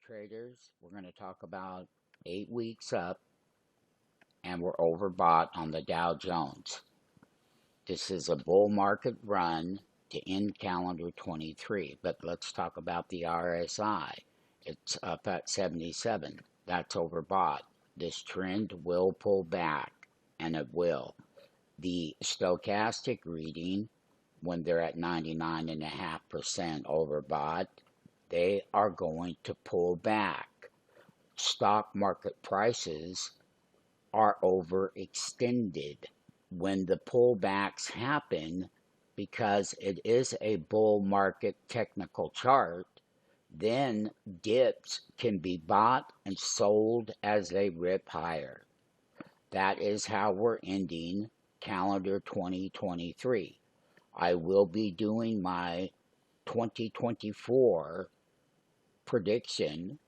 traders. We're going to talk about 8 weeks up, and we're overbought on the Dow Jones. This is a bull market run to end calendar 23, but let's talk about the RSI. It's up at 77. That's overbought. This trend will pull back, and it will. The stochastic reading, when they're at 99.5% overbought, they are going to pull back. Stock market prices are overextended. When the pullbacks happen, because it is a bull market technical chart, then dips can be bought and sold as they rip higher. That is how we're ending calendar 2023. I will be doing my 2024 prediction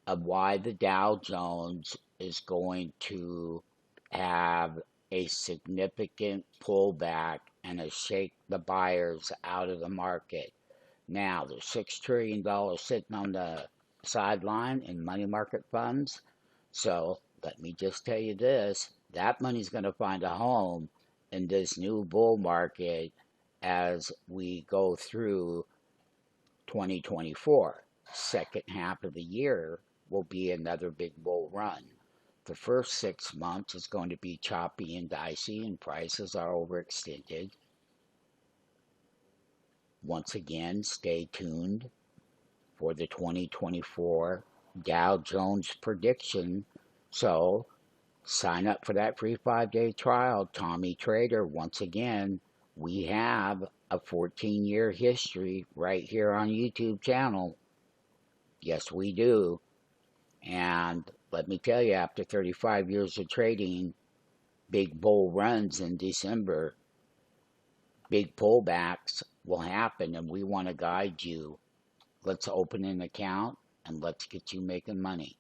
of why the Dow Jones is going to have a significant pullback and a shake the buyers out of the market. Now, there's $6 trillion sitting on the sideline in money market funds. So let me just tell you this, that money's going to find a home in this new bull market as we go through 2024. Second half of the year will be another big bull run. The first 6 months is going to be choppy and dicey, and prices are overextended. Once again, stay tuned for the 2024 Dow Jones prediction. So sign up for that free 5-day trial. Tommy Trader, once again, we have a 14-year history right here on YouTube channel. Yes, we do. And let me tell you, after 35 years of trading, big bull runs in December, big pullbacks will happen, and we want to guide you. Let's open an account and let's get you making money.